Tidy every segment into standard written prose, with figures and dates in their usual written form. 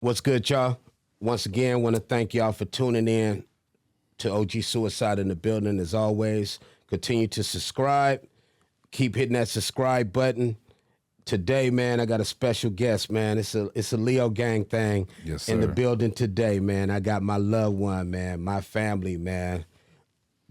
What's good, y'all? Once again, want to thank y'all for tuning in to OG Cuicide in the Building. As always, continue to subscribe. Keep hitting that subscribe button. Today, man, I got a special guest, man. It's a Leo gang thing in the building today, man. I got my loved one, man, my family, man.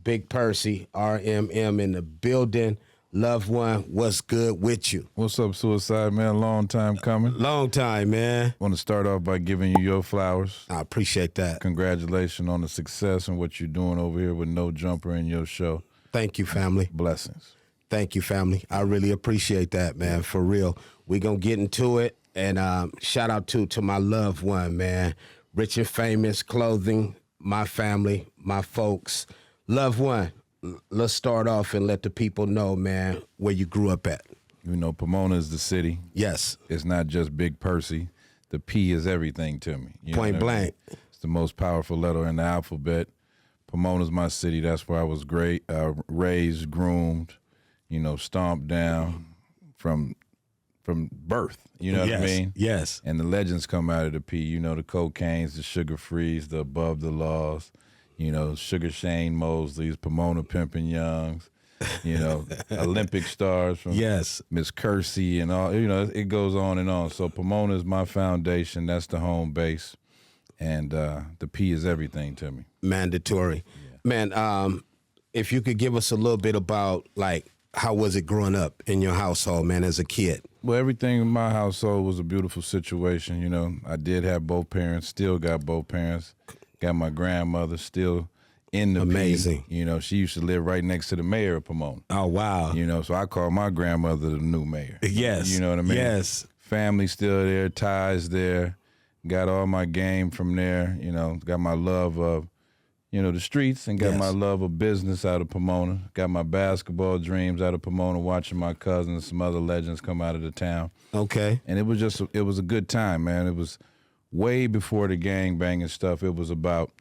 Big Percy, RMM in the building. Loved one, what's good with you? What's up, Suicide, man? Long time coming. Long time, man. Want to start off by giving you your flowers. I appreciate that. Congratulations on the success and what you're doing over here with No Jumper in your show. Thank you, family. Blessings. Thank you, family. I really appreciate that, man, for real. We're going to get into it. And shout out to my loved one, man. Rich and Famous Clothing, my family, my folks. Loved one. Let's start off and let the people know, man, where you grew up at. You know, Pomona is the city. Yes. It's not just Big Percy. The P is everything to me. Point blank. It's the most powerful letter in the alphabet. Pomona's my city. That's where I was raised, groomed, stomped down from birth. You know what I mean? Yes. And the legends come out of the P. You know, the Cocaines, the Sugar Frees, the Above the Laws. Sugar Shane Mosley's, Pomona Pimpin' Youngs, Olympic stars from Miss Kersey and all, it goes on and on. So Pomona is my foundation. That's the home base. And the P is everything to me. Mandatory. Yeah. Man, if you could give us a little bit about, how was it growing up in your household, man, as a kid? Well, everything in my household was a beautiful situation. I did have both parents, still got both parents. Got my grandmother still in the Amazing. P. She used to live right next to the mayor of Pomona. Oh, wow. So I call my grandmother the new mayor. Yes. You know what I mean? Yes. Family still there, ties there. Got all my game from there. Got my love of, the streets and got my love of business out of Pomona. Got my basketball dreams out of Pomona, watching my cousins and some other legends come out of the town. Okay. And it was a good time, man. It was way before the gangbanging stuff. It was about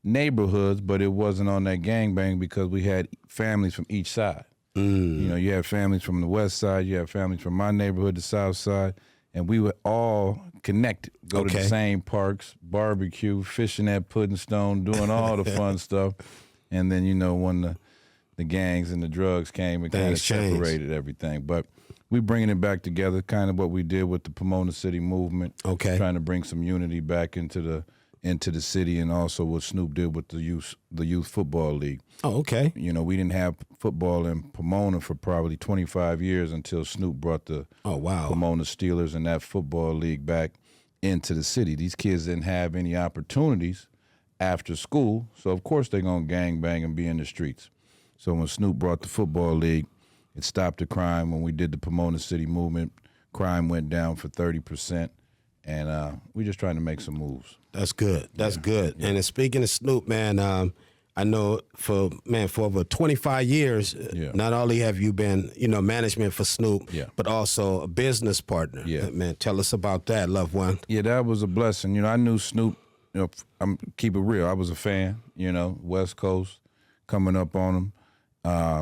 neighborhoods, but it wasn't on that gangbang because we had families from each side. You had families from the west side, you had families from my neighborhood, the south side, and we were all connected. Go to the same parks, barbecue, fishing at Pudding Stone, doing all the fun stuff. And then, when the gangs and the drugs came, it kind of separated everything. But we bringing it back together, kind of what we did with the Pomona City movement. Okay. Trying to bring some unity back into the city, and also what Snoop did with the youth football league. Oh, okay. We didn't have football in Pomona for probably 25 years until Snoop brought the Pomona Steelers and that football league back into the city. These kids didn't have any opportunities after school, so of course they're gonna gangbang and be in the streets. So when Snoop brought the football league, it stopped the crime. When we did the Pomona City movement, crime went down for 30%, and we're just trying to make some moves. That's good. That's good. Yeah. And speaking of Snoop, man, I know for over 25 years, not only have you been, management for Snoop, but also a business partner. Yeah. Man, tell us about that, loved one. Yeah, that was a blessing. I knew Snoop, keep it real. I was a fan, West Coast, coming up on him.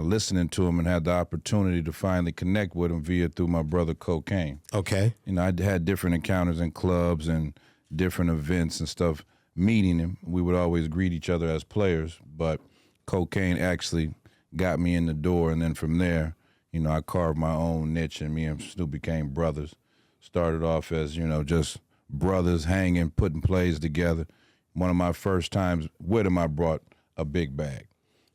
Listening to him and had the opportunity to finally connect with him through my brother Cocaine. Okay. I had different encounters in clubs and different events and stuff. Meeting him, we would always greet each other as players, but Cocaine actually got me in the door, and then from there, I carved my own niche, and me and Snoop became brothers. Started off as, just brothers hanging, putting plays together. One of my first times with him, I brought a big bag.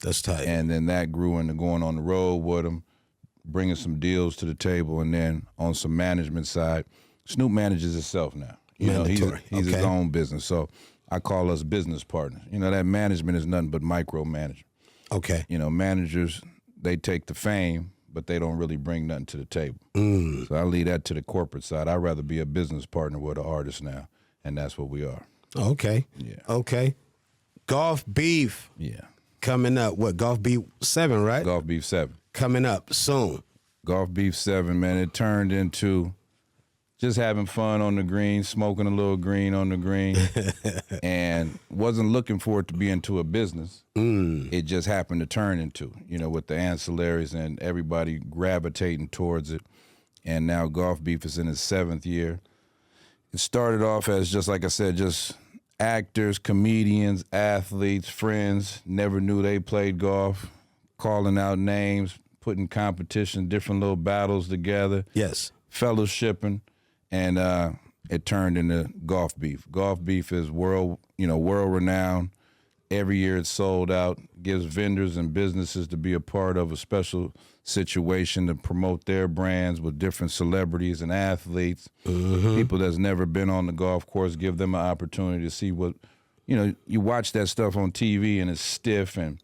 That's tight. And then that grew into going on the road with him, bringing some deals to the table, and then on some management side, Snoop manages himself now. He's his own business. So I call us business partners. That management is nothing but micromanagement. Okay. Managers, they take the fame, but they don't really bring nothing to the table. So I leave that to the corporate side. I'd rather be a business partner with an artist now, and that's what we are. Okay. Yeah. Okay. Golf Beef. Yeah. Coming up, Golf Beef 7, right? Golf Beef 7. Coming up soon. Golf Beef 7, man, it turned into just having fun on the green, smoking a little green on the green, and wasn't looking for it to be into a business. It just happened to turn into, with the ancillaries and everybody gravitating towards it. And now Golf Beef is in its 7th year. It started off as just like I said, just actors, comedians, athletes, friends, never knew they played golf, calling out names, putting competition, different little battles together. Yes. Fellowshipping, and it turned into Golf Beef. Golf Beef is world renowned. Every year it's sold out, gives vendors and businesses to be a part of a special situation to promote their brands with different celebrities and athletes. People that's never been on the golf course, give them an opportunity to see what, you watch that stuff on TV and it's stiff and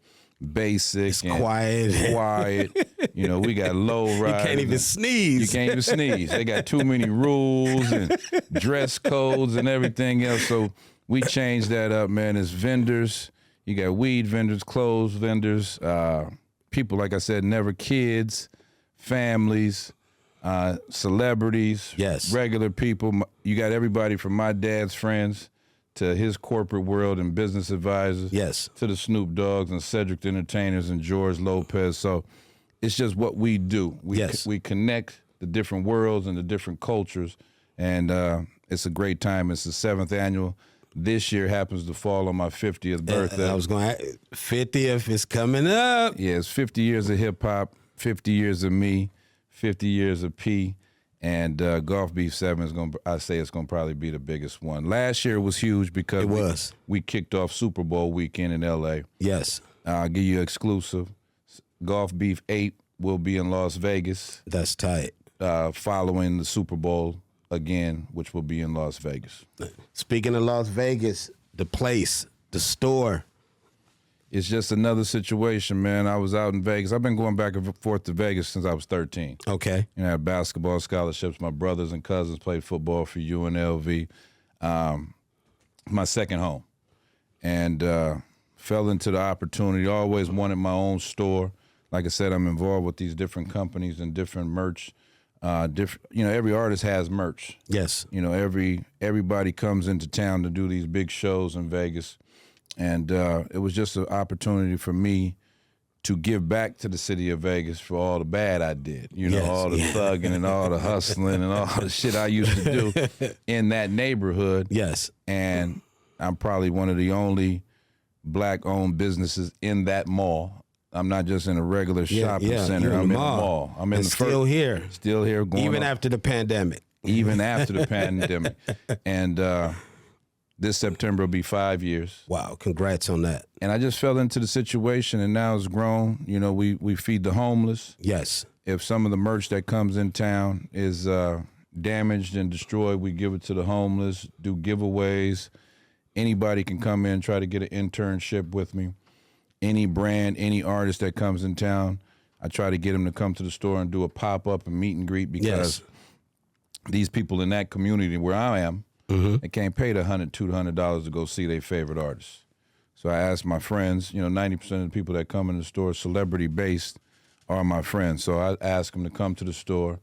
basic. It's and quiet. Quiet. We got low riders. You can't even sneeze. You can't even sneeze. They got too many rules and dress codes and everything else. So we changed that up, man. It's vendors. You got weed vendors, clothes vendors, people, like I said, never kids, families, celebrities, yes, regular people. You got everybody from my dad's friends to his corporate world and business advisors, yes, to the Snoop Doggs and Cedric the Entertainers and George Lopez. So it's just what we do. We connect the different worlds and the different cultures, and it's a great time. It's the 7th annual. This year happens to fall on my 50th birthday. I was going to 50th is coming up. Yeah, it's 50 years of hip-hop, 50 years of me, 50 years of P, and Golf Beef 7 is going to probably be the biggest one. Last year was huge because we kicked off Super Bowl weekend in L.A. Yes. I'll give you an exclusive. Golf Beef 8 will be in Las Vegas. That's tight. Following the Super Bowl again, which will be in Las Vegas. Speaking of Las Vegas, the place, the store. It's just another situation, man. I was out in Vegas. I've been going back and forth to Vegas since I was 13. Okay. I had basketball scholarships. My brothers and cousins played football for UNLV. My second home. And fell into the opportunity. Always wanted my own store. Like I said, I'm involved with these different companies and different merch. Every artist has merch. Yes. Everybody comes into town to do these big shows in Vegas, and it was just an opportunity for me to give back to the city of Vegas for all the bad I did. All the thugging and all the hustling and all the shit I used to do in that neighborhood. Yes. And I'm probably one of the only black-owned businesses in that mall. I'm not just in a regular shopping center. I'm in the mall. I'm in still here. Still here. Even after the pandemic. Even after the pandemic. And this September will be 5 years. Wow, congrats on that. And I just fell into the situation, and now it's grown. We feed the homeless. Yes. If some of the merch that comes in town is damaged and destroyed, we give it to the homeless, do giveaways. Anybody can come in, try to get an internship with me. Any brand, any artist that comes in town, I try to get them to come to the store and do a pop-up and meet and greet because these people in that community where I am, they can't pay the $100, $200 to go see their favorite artists. So I asked my friends, 90% of the people that come in the store, celebrity-based, are my friends. So I ask them to come to the store,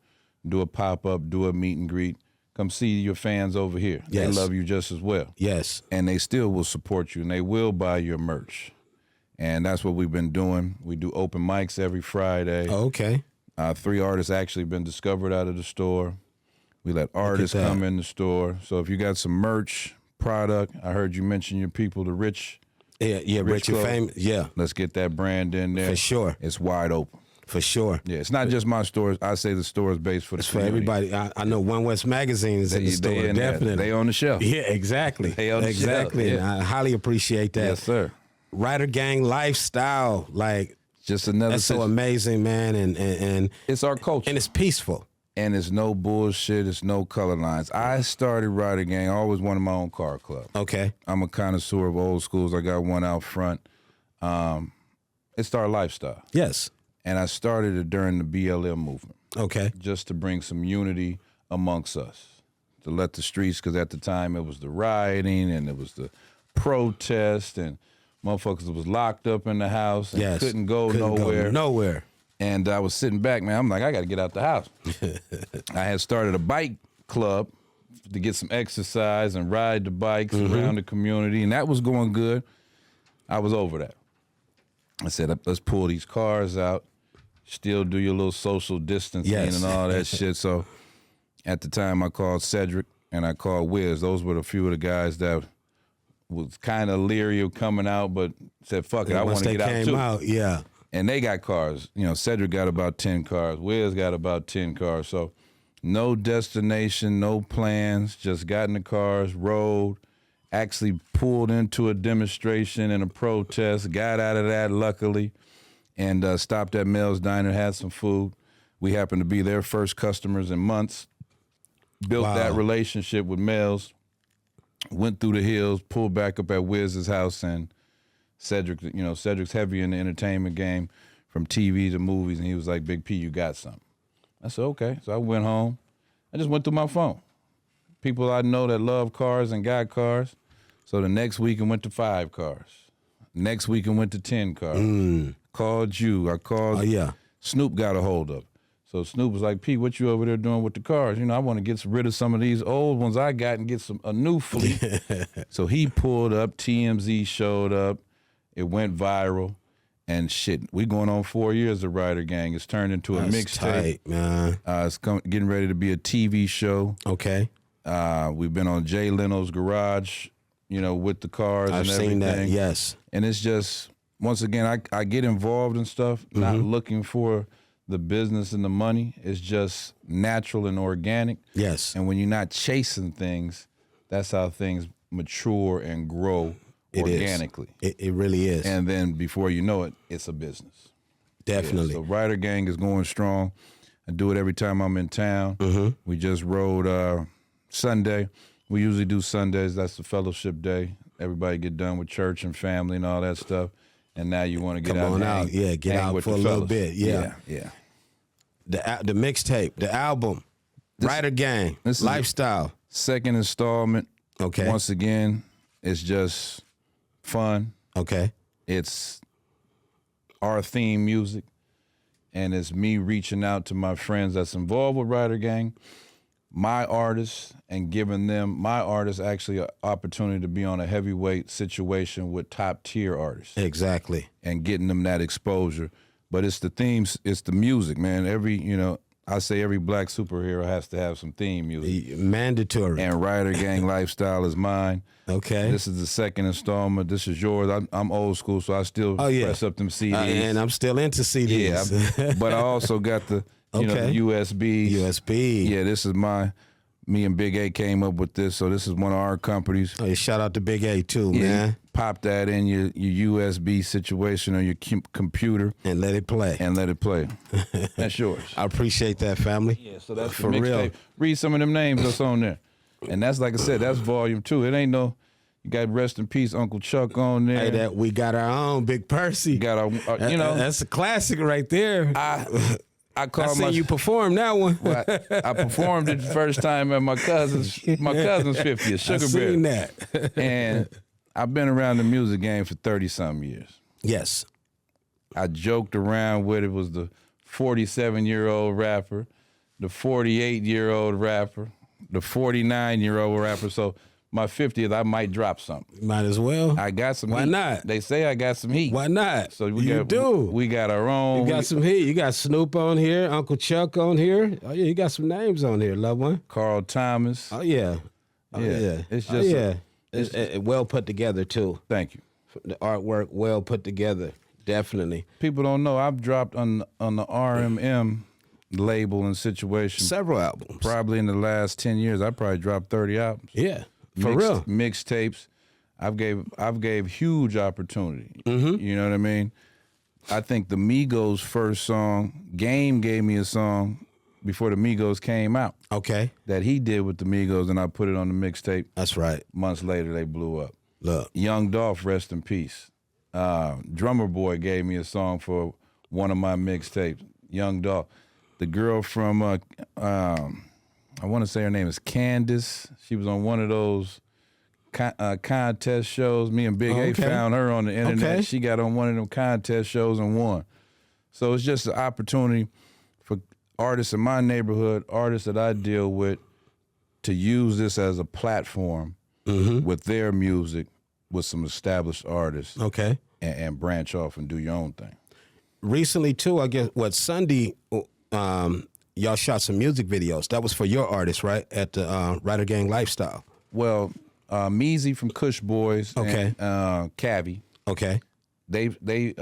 do a pop-up, do a meet and greet. Come see your fans over here. Yes. They love you just as well. Yes. And they still will support you, and they will buy your merch. And that's what we've been doing. We do open mics every Friday. Oh, okay. 3 artists actually been discovered out of the store. We let artists come in the store. So if you got some merch, product, I heard you mention your people, the Rich. Yeah, Rich and Famous. Yeah. Let's get that brand in there. For sure. It's wide open. For sure. Yeah, it's not just my store. I say the store is based for the community. For everybody. I know One West Magazine is in the store, definitely. They on the shelf. Yeah, exactly. They on the shelf. Exactly. Yeah. I highly appreciate that. Yes, sir. Ryder Gang Lifestyle, just another. That's so amazing, man, and it's our culture, and it's peaceful, and it's no bullshit. It's no color lines. I started Ryder Gang. I always wanted my own car club. Okay, I'm a connoisseur of old schools. I got one out front. It's our lifestyle. Yes, and I started it during the BLM movement. Okay, just to bring some unity amongst us, to let the streets, because at the time it was the rioting and it was the protest and motherfuckers was locked up in the house and couldn't go nowhere. And I was sitting back, man. I'm like, I got to get out the house. I had started a bike club to get some exercise and ride the bikes around the community, and that was going good. I was over that. I said, let's pull these cars out, still do your little social distancing and all that shit. So at the time, I called Cedric and I called Wiz. Those were a few of the guys that was kind of leery of coming out, but said, fuck it, I want to get out too. Yeah. And they got cars. You know, Cedric got about 10 cars. Wiz got about 10 cars. So no destination, no plans, just got in the cars, rode, actually pulled into a demonstration and a protest, got out of that luckily, and stopped at Mel's Diner, had some food. We happened to be their first customers in months. Built that relationship with Mel's, went through the hills, pulled back up at Wiz's house, and Cedric's heavy in the entertainment game from TV to movies, and he was like, Big P, you got something. I said, okay. So I went home. I just went through my phone. People I know that love cars and got cars. So the next week I went to 5 cars. Next week I went to 10 cars. Called you. I called. Snoop got a hold of it. So Snoop was like, P, what you over there doing with the cars? You know, I want to get rid of some of these old ones I got and get a new fleet. So he pulled up, TMZ showed up, it went viral, and shit, we going on 4 years of Ryder Gang. It's turned into a mixtape. Man. It's getting ready to be a TV show. Okay. We've been on Jay Leno's Garage, you know, with the cars and everything. I've seen that, yes. And it's just, once again, I get involved in stuff, not looking for the business and the money. Is just natural and organic. Yes. And when you're not chasing things, that's how things mature and grow organically. It really is. And then before you know it, it's a business. Definitely. Yeah, so Ryder Gang is going strong. I do it every time I'm in town. We just rode Sunday. We usually do Sundays. That's the fellowship day. Everybody get done with church and family and all that stuff. And now you want to get out. Get out for a little bit. Yeah. The mixtape, the album, Ryder Gang Lifestyle. Second installment. Okay. Once again, it's just fun. Okay. It's our theme music, and it's me reaching out to my friends that's involved with Ryder Gang, my artists, and giving them, my artists, actually an opportunity to be on a heavyweight situation with top tier artists. Exactly. And getting them that exposure. But it's the themes, it's the music, man. I say every black superhero has to have some theme music. Mandatory. And Ryder Gang Lifestyle is mine. Okay. This is the second installment. This is yours. I'm old school, so I still press up them CDs. And I'm still into CDs. Yeah, but I also got the the USBs. USB. Yeah, this is me and Big A came up with this, so this is one of our companies. Oh, shout out to Big A too, man. Pop that in your USB situation or your computer. And let it play. That's yours. I appreciate that, family. Yeah, so that's for real. Read some of them names that's on there. And that's, like I said, that's volume 2. It ain't no, you got Rest in Peace Uncle Chuck on there. Hey, we got our own Big Percy. Got our, that's a classic right there. I seen you perform that one. Well, I performed it the first time at my cousin's 50th, Sugar I seen that. And I've been around the music game for 30-something years. Yes. I joked around with it was the 47-year-old rapper, the 48-year-old rapper, the 49-year-old rapper. So my 50th, I might drop something. Might as well. I got some Why heat. not? They say I got some heat. Why not? So we got our own. You got some heat. You got Snoop on here, Uncle Chuck on here. Oh, yeah, you got some names on here, loved one. Carl Thomas. Oh, yeah. It's just it's well put together, too. Thank you. The artwork well put together. Definitely. People don't know I've dropped on the RMM label and situation. Several albums. Probably in the last 10 years, I probably dropped 30 albums. Yeah. For real. Mixtapes. I've gave huge opportunity. You know what I mean? I think the Migos' first song, Game gave me a song before the Migos came out. Okay. That he did with the Migos, and I put it on the mixtape. That's right. Months later, they blew up. Look. Young Dolph, rest in peace. Drummer Boy gave me a song for one of my mixtapes. Young Dolph. The girl from, I want to say her name is Candace. She was on one of those contest shows. Me and Big A found her on the internet. Okay. She got on one of them contest shows and won. So it's just an opportunity for artists in my neighborhood, artists that I deal with, to use this as a platform with their music with some established artists. Okay. And branch off and do your own thing. Recently, too, I guess, Sunday, y'all shot some music videos. That was for your artist, right? At the Ryder Gang Lifestyle. Well, Meezy from Kush Boys Okay. and Cavi, Okay. they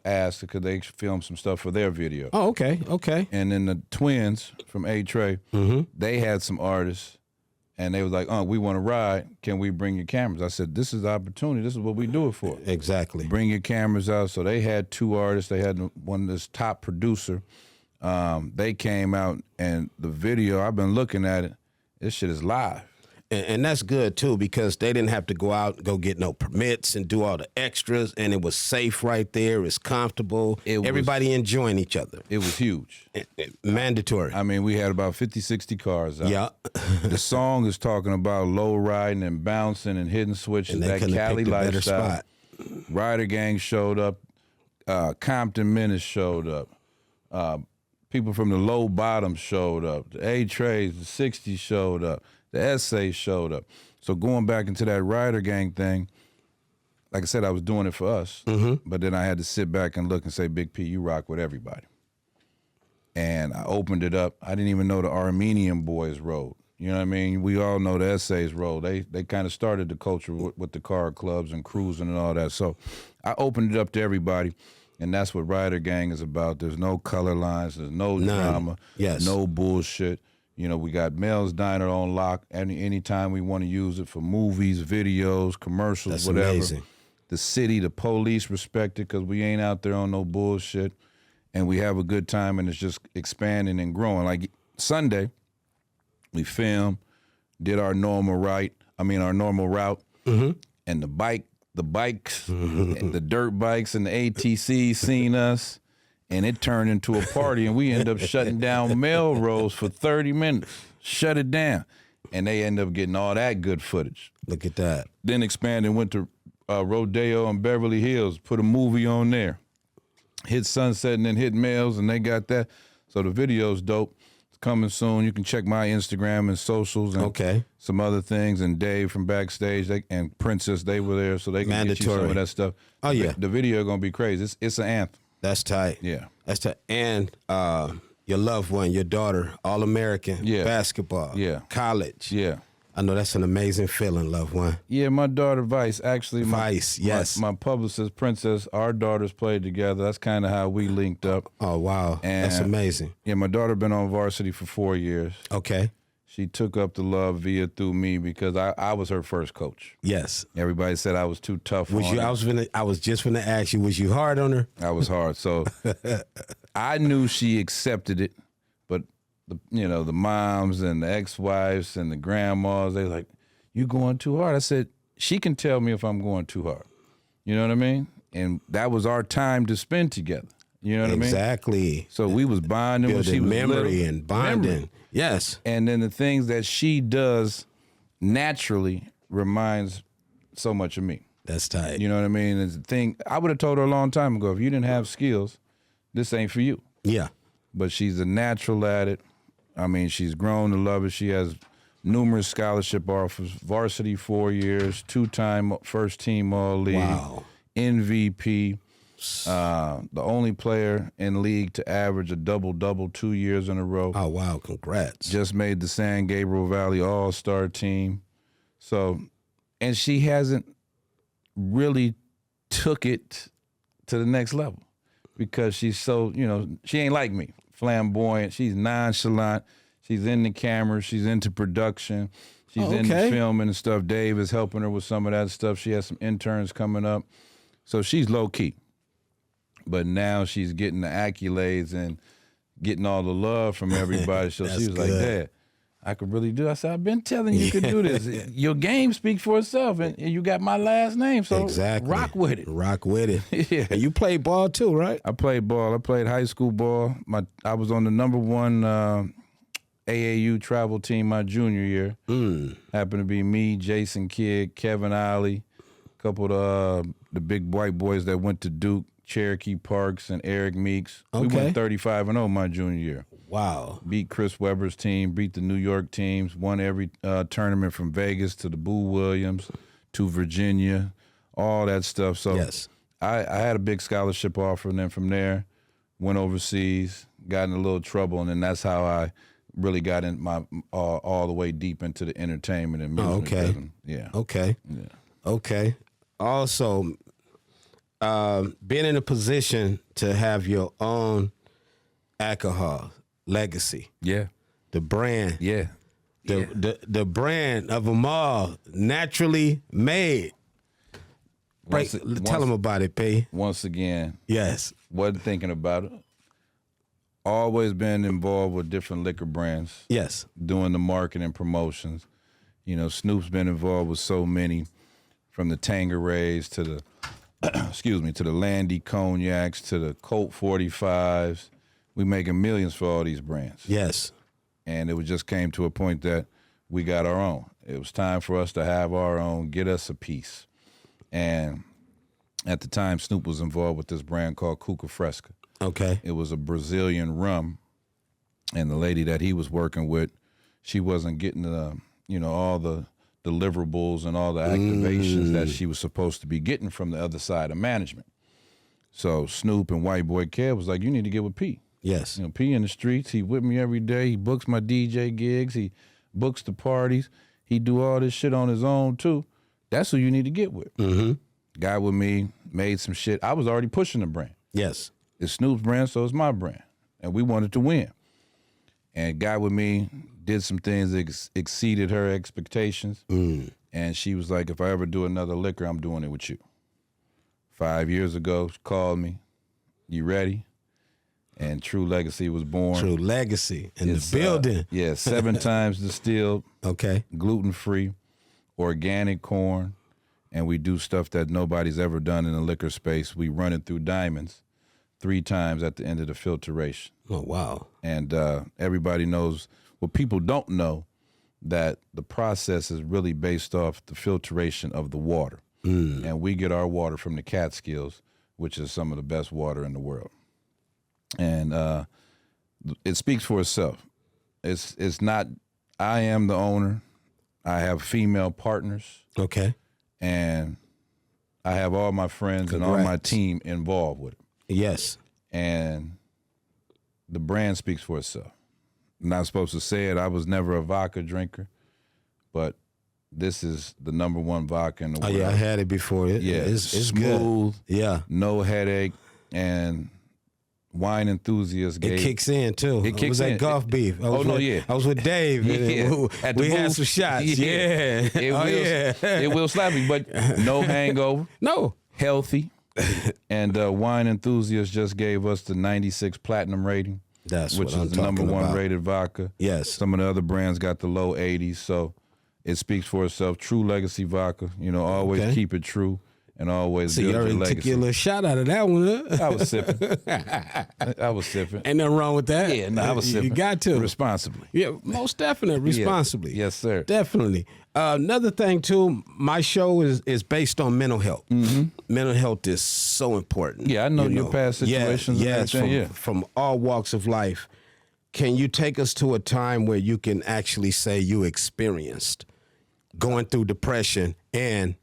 asked could they film some stuff for their video. Oh, okay. Okay. And then the twins from A-Tray, they had some artists, and they was like, we want to ride. Can we bring your cameras? I said, this is the opportunity. This is what we do it for. Exactly. Bring your cameras out. So they had two artists. They had one, this top producer. They came out, and the video, I've been looking at it, this shit is live. And that's good, too, because they didn't have to go out and go get no permits and do all the extras, and it was safe right there. It's comfortable. Everybody enjoying each other. It was huge. Mandatory. I mean, we had about 50, 60 cars out. Yeah. The song is talking about low riding and bouncing and hitting switches. And they that couldn't have Cali picked a better lifestyle. spot. Ryder Gang showed up. Compton Menace showed up. People from the low bottom showed up. The A-Trays, the 60s showed up. The essays showed up. So going back into that Ryder Gang thing, like I said, I was doing it for us, but then I had to sit back and look and say, Big P, you rock with everybody. And I opened it up. I didn't even know the Armenian boys rode. You know what I mean? We all know the essays rode. They kind of started the culture with the car clubs and cruising and all that. So I opened it up to everybody, and that's what Ryder Gang is about. There's no color lines. There's no drama. Yes. No bullshit. You know, we got Mel's Diner on lock anytime we want to use it for movies, videos, commercials, That's whatever. amazing. The city, the police respect it because we ain't out there on no bullshit. And we have a good time, and it's just expanding and growing. Like Sunday, we filmed, did our normal route, and the bikes, and the dirt bikes and the ATCs seen us. And it turned into a party, and we end up shutting down Melrose for 30 minutes. Shut it down. And they end up getting all that good footage. Look at that. Then expanded, went to Rodeo and Beverly Hills, put a movie on there. Hit Sunset and then hit Mel's, and they got that. So the video's dope. It's coming soon. You can check my Instagram and socials and some other things. And Dave from Backstage and Princess, they were there, so they can get you some of that stuff. Oh, yeah. The video going to be crazy. It's an anthem. That's tight. Yeah. That's tight. And your loved one, your daughter, All-American, basketball, college. Yeah. I know that's an amazing feeling, loved one. Yeah, my daughter Vice, actually. Yes. My publicist, Princess, our daughters played together. That's kind of how we linked up. Oh, wow. And that's amazing. Yeah, my daughter been on varsity for 4 years. Okay. She took up the love through me because I was her first coach. Yes. Everybody said I was too tough on her. I was just going to ask you, was you hard on her? I was hard. So I knew she accepted it, but the moms and the ex-wives and the grandmas, they like, you going too hard. I said, she can tell me if I'm going too hard. You know what I mean? And that was our time to spend together. You know what I mean? Exactly. So we was bonding when she was memory little. and bonding. Yes. And then the things that she does naturally reminds so much of me. That's tight. You know what I mean? It's the thing I would have told her a long time ago, if you didn't have skills, this ain't for you. Yeah. But she's a natural at it. I mean, she's grown to love it. She has numerous scholarship offers, varsity 4 years, 2-time first team All-League, Wow. MVP. The only player in league to average a double-double 2 years in a row. Oh, wow. Congrats. Just made the San Gabriel Valley All-Star team. So, and she hasn't really took it to the next level because she's so, she ain't like me. Flamboyant. She's nonchalant. She's in the camera. She's into production. She's into filming and stuff. Dave is helping her with some of that stuff. She has some interns coming up. So she's low-key. But now she's getting the accolades and getting all the love from everybody. So she was like, Dad, I could really do it. I said, I've been telling you could do this. Your game speaks for itself, and you got my last name, so rock with it. Rock with it. Yeah. And you played ball too, right? I played ball. I played high school ball. I was on the #1 AAU travel team my junior year. Happened to be me, Jason Kidd, Kevin Ollie, a couple of the big white boys that went to Duke, Cherokee Parks and Eric Meeks. We went 35-0 my junior year. Wow. Beat Chris Webber's team, beat the New York teams, won every tournament from Vegas to the Boo Williams to Virginia, all that stuff. So I had a big scholarship offer, and then from there, went overseas, got in a little trouble, and then that's how I really got in my all the way deep into the entertainment and music. Okay. Yeah. Okay. Yeah. Okay. Also, being in a position to have your own alcohol legacy, Yeah. the brand, Yeah. the brand of them all, naturally made. Tell them about it, P. Once again, Yes. wasn't thinking about it. Always been involved with different liquor brands. Yes. Doing the marketing and promotions. You know, Snoop's been involved with so many, from the Tangerays to the, to the Landy Cognacs to the Colt 45s. We making millions for all these brands. Yes. And it just came to a point that we got our own. It was time for us to have our own, get us a piece. And at the time, Snoop was involved with this brand called Cuca Fresca. Okay. It was a Brazilian rum, and the lady that he was working with, she wasn't getting all the deliverables and all the activations that she was supposed to be getting from the other side of management. So Snoop and White Boy Kev was like, you need to get with P. Yes. You know, P in the streets, he with me every day. He books my DJ gigs. He books the parties. He do all this shit on his own, too. That's who you need to get with. Mm-hmm. Got with me, made some shit. I was already pushing the brand. Yes. It's Snoop's brand, so it's my brand. And we wanted to win. And got with me, did some things that exceeded her expectations. And she was like, if I ever do another liquor, I'm doing it with you. 5 years ago, she called me. You ready? And True Legacy was born. True Legacy in the building. 7 times distilled. Okay. Gluten-free, organic corn. And we do stuff that nobody's ever done in the liquor space. We run it through diamonds 3 times at the end of the filtration. Oh, wow. And everybody knows, what people don't know, that the process is really based off the filtration of the water. And we get our water from the Catskills, which is some of the best water in the world. And it speaks for itself. It's not, I am the owner. I have female partners. Okay. And I have all my friends and all my team involved with it. Yes. And the brand speaks for itself. I'm not supposed to say it. I was never a vodka drinker, but this is the #1 vodka in the world. Oh, yeah, I had it before. It's smooth. Good. Yeah. No headache. And wine enthusiasts It kicks in, too. It kicks was at in. Golf Beef. I was with Dave. And we had some shots. Yeah. It will slap you, but no hangover. No. Healthy. And Wine Enthusiasts just gave us the 96 platinum rating. That's which what I'm is the talking #1 about. rated vodka. Yes. Some of the other brands got the low 80s, so it speaks for itself. True legacy vodka. You know, always keep it true and always So build you your already legacy. took your little shot out of that one, huh? I was sipping. I was sipping. Ain't nothing wrong with that. Yeah, no, I was sipping. You got to. Responsibly. Yeah, most definitely. Responsibly. Yes, sir. Definitely. Another thing, too, my show is based on mental health. Mm-hmm. Mental health is so important. Yeah, I know your past situations. Yes, from all walks of life. Can you take us to a time where you can actually say you experienced going through depression and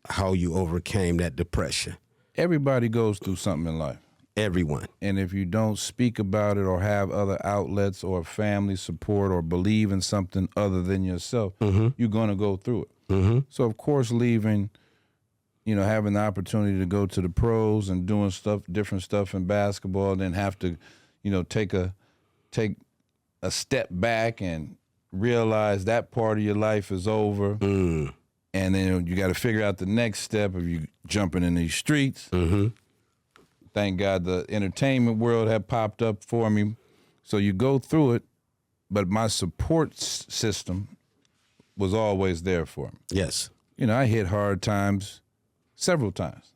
how you overcame that depression? Everybody goes through something in life. Everyone. And if you don't speak about it or have other outlets or family support or believe in something other than yourself, you're going to go through it. So, of course, leaving, having the opportunity to go to the pros and doing different stuff in basketball, and then have to, take a step back and realize that part of your life is over. And then you got to figure out the next step of you jumping in these streets. Thank God the entertainment world had popped up for me. So you go through it, but my support system was always there for me. Yes. I hit hard times several times.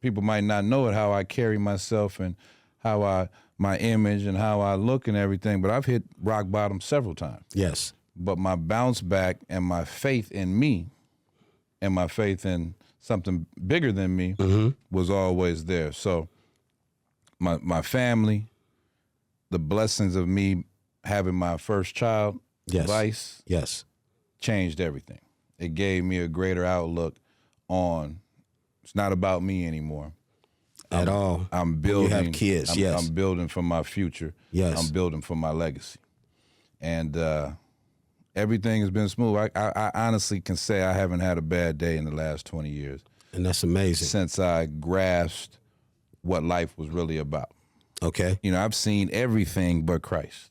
People might not know it, how I carry myself and how my image and how I look and everything, but I've hit rock bottom several times. Yes. But my bounce back and my faith in me and my faith in something bigger than me was always there. So my family, the blessings of me having my first child, Vice, changed everything. It gave me a greater outlook on, it's not about me anymore. at all. I'm building. You have kids, yes. I'm building for my future. Yes. I'm building for my legacy. And everything has been smooth. I honestly can say I haven't had a bad day in the last 20 years. And that's amazing. Since I grasped what life was really about. Okay. You know, I've seen everything but Christ.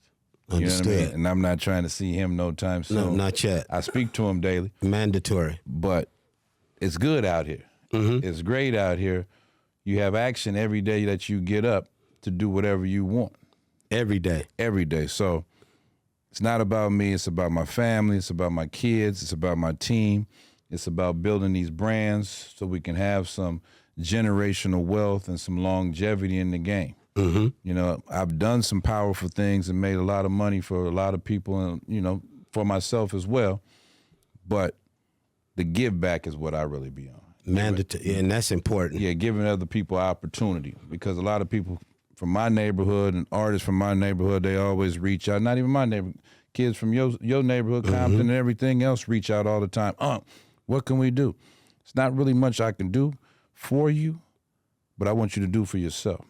Understood. You know what I mean? And I'm not trying to see him no time soon. No, not yet. I speak to him daily. Mandatory. But it's good out here. Mm-hmm. It's great out here. You have action every day that you get up to do whatever you want. Every day. Every day. So it's not about me. It's about my family. It's about my kids. It's about my team. It's about building these brands so we can have some generational wealth and some longevity in the game. Mm-hmm. You know, I've done some powerful things and made a lot of money for a lot of people and, you know, for myself as well. But the give back is what I really be on. Mandatory, and that's important. Yeah, giving other people opportunity, because a lot of people from my neighborhood and artists from my neighborhood, they always reach out. Not even my neighborhood, kids from your neighborhood, Compton, and everything else reach out all the time. What can we do? It's not really much I can do for you, but I want you to do for yourself.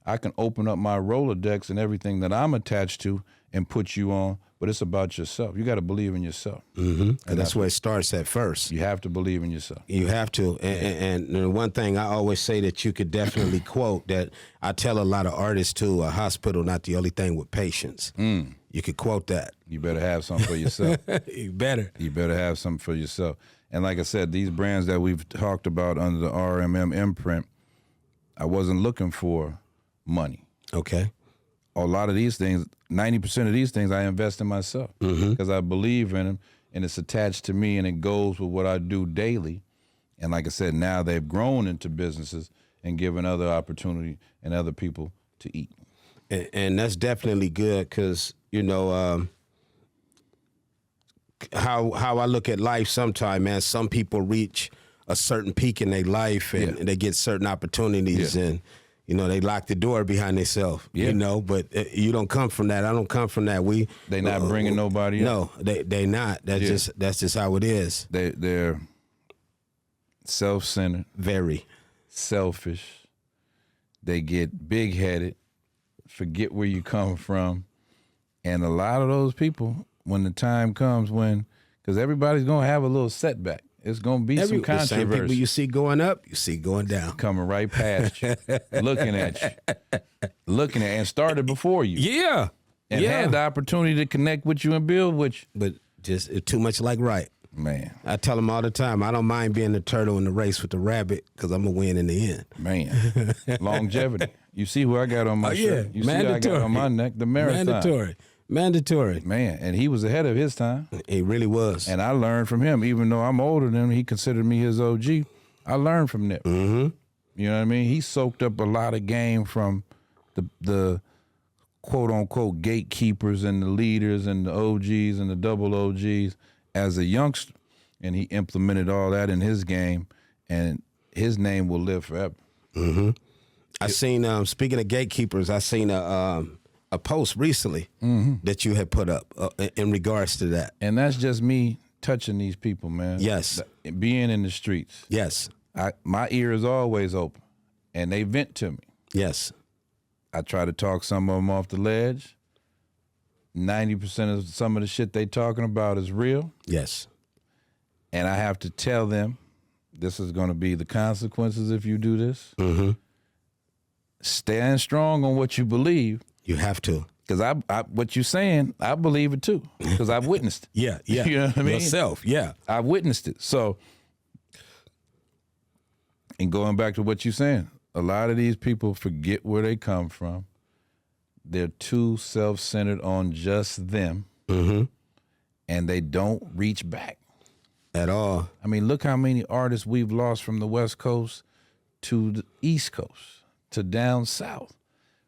I can open up my Rolodex and everything that I'm attached to and put you on, but it's about yourself. You got to believe in yourself. Mm-hmm. And that's where it starts at first. You have to believe in yourself. You have to. And the one thing I always say that you could definitely quote, that I tell a lot of artists too, a hospital not the only thing with patients. You could quote that. You better have something for yourself. You better. You better have something for yourself. And like I said, these brands that we've talked about under the RMM imprint, I wasn't looking for money. Okay. A lot of these things, 90% of these things, I invest in myself because I believe in them, and it's attached to me, and it goes with what I do daily. And like I said, now they've grown into businesses and given other opportunity and other people to eat. And that's definitely good because, you know, how I look at life sometimes, man, some people reach a certain peak in their life and they get certain opportunities and, you know, they lock the door behind themselves, you know, but you don't come from that. I don't come from that. They not bringing nobody up. No, they not. That's just how it is. They're self-centered. Very. Selfish. They get big-headed, forget where you come from. And a lot of those people, when the time comes because everybody's going to have a little setback. It's going to be some controversy. The same people you see going up, you see going down. Coming right past you, looking at you, and started before you. Yeah. And had the opportunity to connect with you and build with you. But just too much like right. Man. I tell them all the time, I don't mind being the turtle in the race with the rabbit because I'm going to win in the end. Man. Longevity. You see who I got on my shirt. You Mandatory. See who I got on my neck, the marathon. Mandatory. Man, and he was ahead of his time. He really was. And I learned from him. Even though I'm older than him, he considered me his OG. I learned from Nip. Mm-hmm. You know what I mean? He soaked up a lot of game from the quote-unquote gatekeepers and the leaders and the OGs and the double OGs as a youngster. And he implemented all that in his game, and his name will live forever. Mm-hmm. I seen, speaking of gatekeepers, I seen a post recently that you had put up in regards to that. And that's just me touching these people, man. Yes. Being in the streets. Yes. My ear is always open, and they vent to me. Yes. I try to talk some of them off the ledge. 90% of some of the shit they talking about is real. Yes. And I have to tell them, this is going to be the consequences if you do this. Mm-hmm. Stand strong on what you believe. You have to. Because what you're saying, I believe it too. Because I've witnessed it. Yeah. You know what I mean? Yourself, yeah. I've witnessed it. So, and going back to what you're saying, a lot of these people forget where they come from. They're too self-centered on just them. Mm-hmm. And they don't reach back. At all. I mean, look how many artists we've lost from the West Coast to the East Coast, to down south.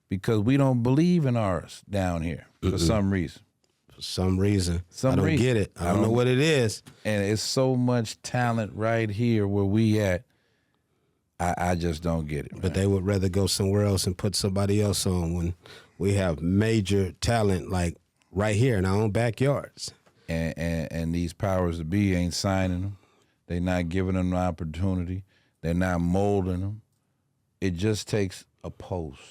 Because we don't believe in ours down here for some reason. For some reason. I don't get it. I don't know what it is. And it's so much talent right here where we at. I just don't get it. But they would rather go somewhere else and put somebody else on when we have major talent like right here in our own backyards. And these powers that be ain't signing them. They're not giving them the opportunity. They're not molding them. it just takes a post,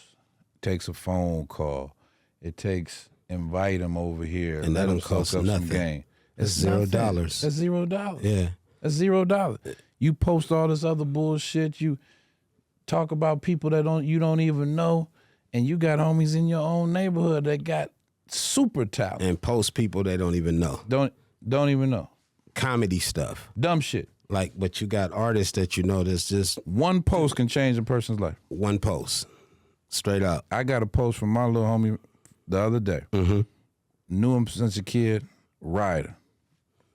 takes a phone call, it takes invite them over here, and that don't cost some nothing. game. It's nothing. $0. That's $0. Yeah. That's $0. You post all this other bullshit. You talk about people that you don't even know, and you got homies in your own neighborhood that got super talent. And post people they don't even know. Don't even know. Comedy stuff. Dumb shit. Like, but you got artists that you know that's just one post can change a person's life. One post. Straight up. I got a post from my little homie the other day. Mm-hmm. Knew him since a kid. Ryder.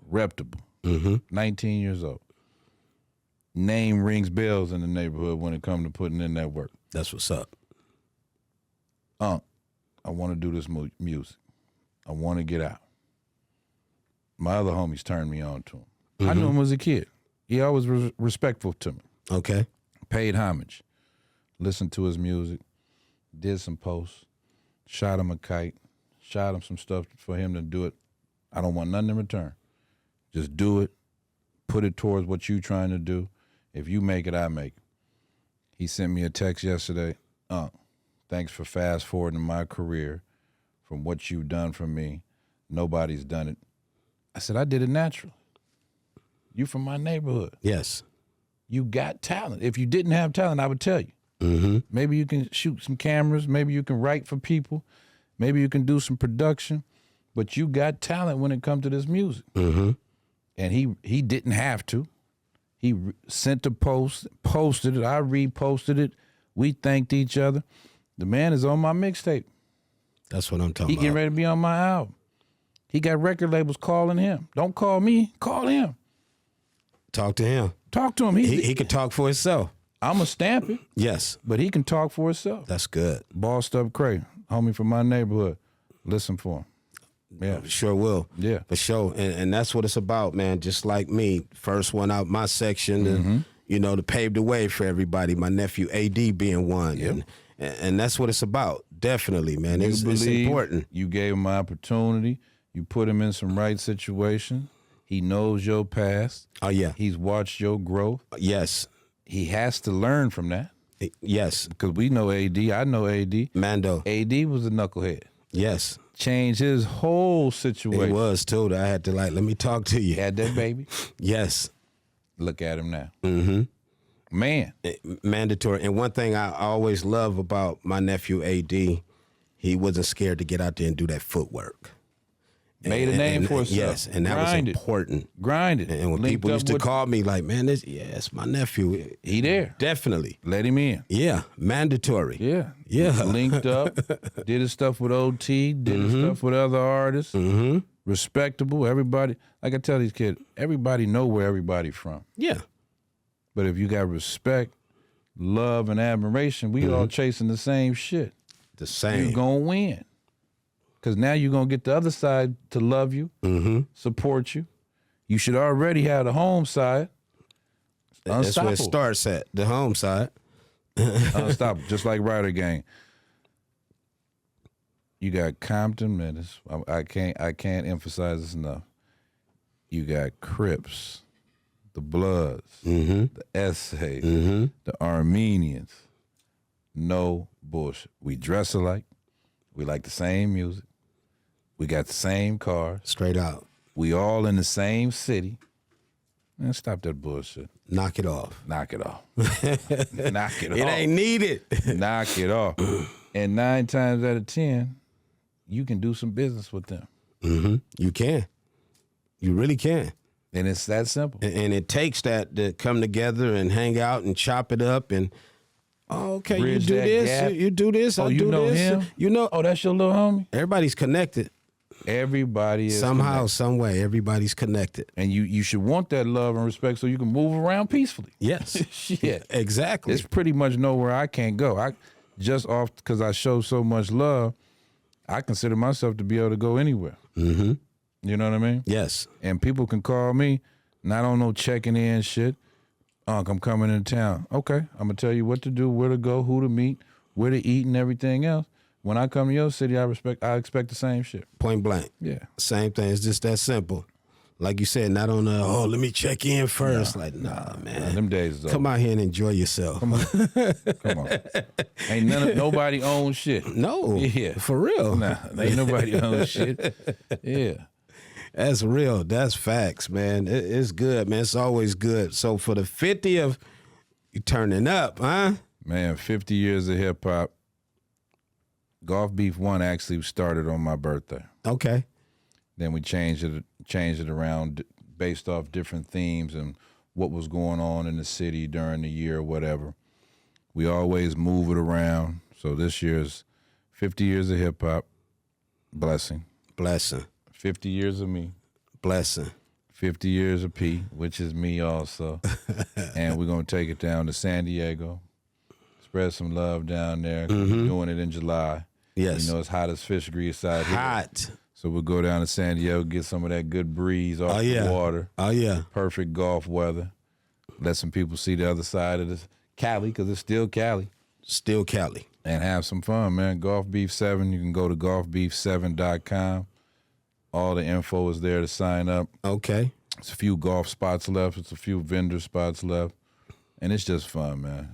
Reputable. Mm-hmm. 19 years old. Name rings bells in the neighborhood when it comes to putting in that work. That's what's up. I want to do this music. I want to get out. My other homies turned me on to him. Mm-hmm. I knew him as a kid. He always was respectful to me. Okay. Paid homage. Listened to his music. Did some posts. Shot him a kite. Shot him some stuff for him to do it. I don't want nothing in return. Just do it. Put it towards what you trying to do. If you make it, I make it. He sent me a text yesterday. Thanks for fast forwarding my career from what you've done for me. Nobody's done it. I said, I did it naturally. You from my neighborhood. Yes. You got talent. If you didn't have talent, I would tell you. Mm-hmm. Maybe you can shoot some cameras. Maybe you can write for people. Maybe you can do some production. But you got talent when it comes to this music. Mm-hmm. And he didn't have to. He sent a post, posted it. I reposted it. We thanked each other. The man is on my mixtape. That's what I'm talking He about. getting ready to be on my album. He got record labels calling him. Don't call me. Call him. Talk to him. Talk to him. He can talk for himself. I'm going to stamp it. Yes. But he can talk for himself. That's good. Bossed up Cray, homie from my neighborhood. Listen for him. Yeah. Sure will. Yeah. For sure. And that's what it's about, man. Just like me. First one out my section, and, to pave the way for everybody. My nephew AD being one. Yep. And that's what it's about. Definitely, man. It's important. You gave him an opportunity. You put him in some right situations. He knows your past. Oh, yeah. He's watched your growth. Yes. He has to learn from that. Yes. Because we know AD. I know AD. Mando. AD was a knucklehead. Yes. Changed his whole situation. It was, too. I had to, let me talk to you. Had that baby. Yes. Look at him now. Mm-hmm. Man. Mandatory. And one thing I always love about my nephew AD, he wasn't scared to get out there and do that footwork. Made a name for himself. Yes, and that was important. Grinded. And when people used to call me like, man, it's my nephew. He there. Definitely. Let him in. Yeah, mandatory. Yeah. Yeah. Linked up, did his stuff with OT, did his stuff with other artists. Mm-hmm. Respectable. Everybody, like I tell these kids, everybody know where everybody from. Yeah. But if you got respect, love, and admiration, we all chasing the same shit. The same. You're going to win. Because now you're going to get the other side to love you, support you. You should already have the home side. That's where it starts at, the home side. Unstoppable, just like Ryder Gang. You got Compton, man. I can't emphasize this enough. You got Crips, the Bloods, the Essays, the Armenians. No bullshit. We dress alike. We like the same music. We got the same cars. Straight out. We all in the same city. Man, stop that bullshit. Knock it off. Knock it off. Knock it off. It ain't needed. Knock it off. And 9 times out of 10, you can do some business with them. You can. You really can. And it's that simple. And it takes that to come together and hang out and chop it up and, okay, Bridge you do that this, gap. you do this, I Oh, do you know this. him? You know, Oh, that's your little homie? everybody's connected. Everybody is Somehow, connected. some way, everybody's connected. And you should want that love and respect so you can move around peacefully. Yes. Shit. Exactly. It's pretty much nowhere I can't go. I just off because I show so much love, I consider myself to be able to go anywhere. Mm-hmm. You know what I mean? Yes. And people can call me, not on no checking in shit. Unc, I'm coming into town. Okay, I'm gonna tell you what to do, where to go, who to meet, where to eat, and everything else. When I come to your city, I expect the same shit. Point blank. Yeah. Same thing. It's just that simple. Like you said, not on let me check in first. Nah, man. Them days is over. Come out here and enjoy yourself. Come on. Ain't nobody owns shit. No. Yeah. For real. Nah, ain't nobody owns shit. Yeah. That's real. That's facts, man. It's good, man. It's always good. So for the 50th, you turning up, huh? Man, 50 years of hip hop. Golf Beef 1 actually started on my birthday. Okay. Then we changed it around based off different themes and what was going on in the city during the year or whatever. We always move it around. So this year's 50 years of hip hop. Blessing. 50 years of me. Blessing. 50 years of P, which is me also. And we're going to take it down to San Diego. Spread some love down there. We're doing it in July. Yes. You know, it's hot as fish grease out here. Hot. So we'll go down to San Diego, get some of that good breeze off the water. Oh, yeah. Perfect golf weather. Let some people see the other side of this Cali, because it's still Cali. Still Cali. And have some fun, man. Golf Beef 7, you can go to golfbeef7.com. All the info is there to sign up. Okay. It's a few golf spots left. It's a few vendor spots left. And it's just fun, man.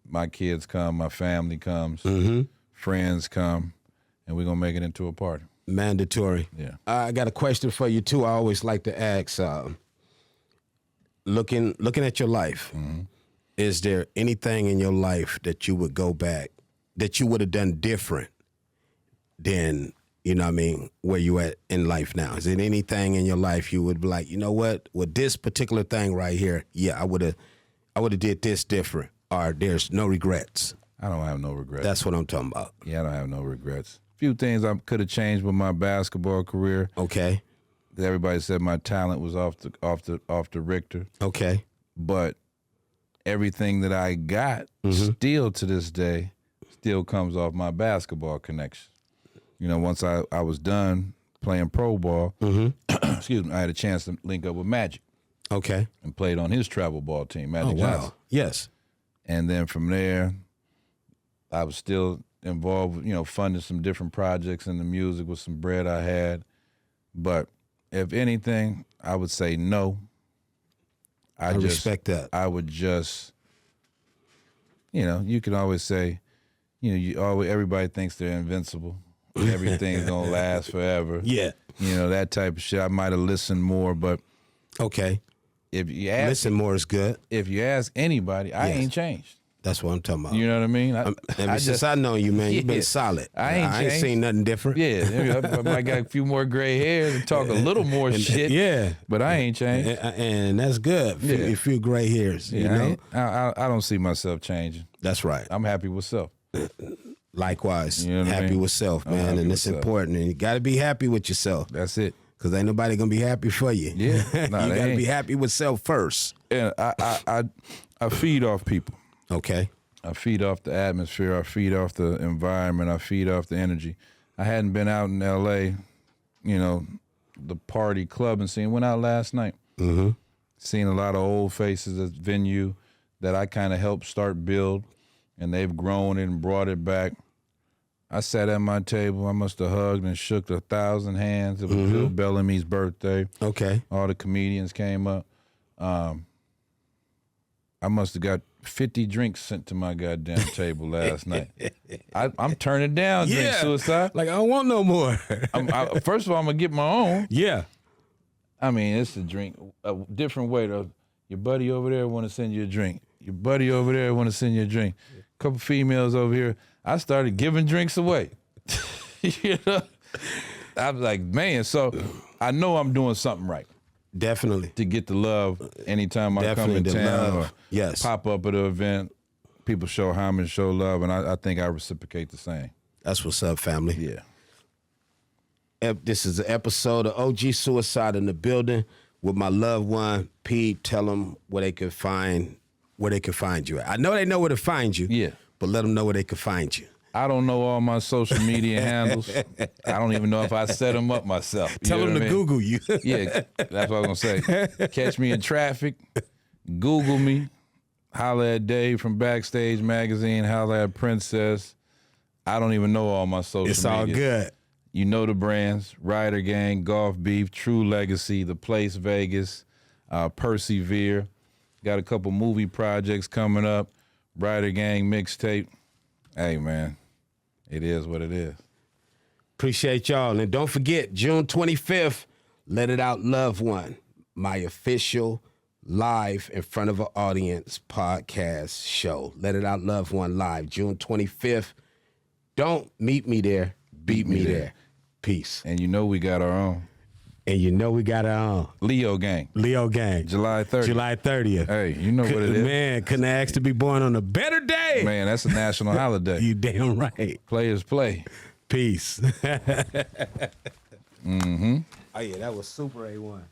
My kids come, my family comes, friends come, and we're going to make it into a party. Mandatory. Yeah. I got a question for you, too. I always like to ask, looking at your life, is there anything in your life that you would go back, that you would have done different than, you know what I mean, where you at in life now? Is there anything in your life you would be like, you know what, with this particular thing right here, yeah, I would have did this different, or there's no regrets? I don't have no regrets. That's what I'm talking about. Yeah, I don't have no regrets. Few things I could have changed with my basketball career. Okay. Everybody said my talent was off the Richter. Okay. But everything that I got still to this day still comes off my basketball connection. You know, once I was done playing pro ball, excuse me, I had a chance to link up with Magic. Okay. And played on his travel ball team, Magic Johnson. Wow. Yes. And then from there, I was still involved with, you know, funding some different projects in the music with some bread I had. But if anything, I would say no. I respect that. I would just, you know, you can always say, you know, everybody thinks they're invincible. Everything's gonna last forever. Yeah. You know, that type of shit. I might have listened more, but okay. If you ask, listen more is good. If you ask anybody, I ain't changed. That's what I'm talking about. You know what I mean? Since I know you, man, you've been solid. I ain't seen nothing different. Yeah, I might got a few more gray hairs and talk a little more shit. Yeah, but I ain't changed, and that's good. A few gray hairs. Yeah, you know, I don't see myself changing. That's right. I'm happy with self. Likewise, you know happy with self, man, and it's important. And you got to be happy with yourself. That's it. Because ain't nobody gonna be happy for you. Yeah, you got to be happy with self first. And I feed off people. Okay. I feed off the atmosphere. I feed off the environment. I feed off the energy. I hadn't been out in L.A., you know, the party clubbing scene. Went out last night. Seen a lot of old faces at the venue that I kind of helped start build, and they've grown it and brought it back. I sat at my table. I must have hugged and shook 1,000 hands. It was Bill Bellamy's birthday. Okay. All the comedians came up. I must have got 50 drinks sent to my goddamn table last night. I'm turning down drinks, Suicide. Like, I don't want no more. First of all, I'm going to get my own. Yeah. I mean, it's a drink, a different way. Your buddy over there want to send you a drink. Your buddy over there want to send you a drink. A couple females over here. I started giving drinks away. You know? I was like, man, so I know I'm doing something right. Definitely. To get the love anytime I come in town or pop up at an event, people show homage, show love, and I think I reciprocate the same. That's what's up, family. Yeah. This is an episode of OG Suicide in the Building with my loved one, Pete. Tell them where they can find you at. I know they know where to find you. Yeah. But let them know where they can find you. I don't know all my social media handles. I don't even know if I set them up myself. Tell them to Google you. Yeah, that's what I was going to say. Catch me in traffic. Google me. Holla at Dave from Backstage Magazine. Holla at Princess. I don't even know all my social media. It's all good. You know the brands, Ryder Gang, Golf Beef, True Legacy, The Place Vegas, Persevere. Got a couple movie projects coming up, Ryder Gang mixtape. Hey, man, it is what it is. Appreciate y'all. And don't forget, June 25th, Let It Out Love One, my official live in front of an audience podcast show. Let It Out Love One live, June 25th. Don't meet me there, beat me there. Peace. And you know we got our own. And you know we got our own. Leo Gang. Leo Gang. July 30th. July 30th. Hey, you know what it is. Man, couldn't ask to be born on a better day. Man, that's a national holiday. You damn right. Players play. Peace. Mm-hmm. Oh, yeah, that was super A1.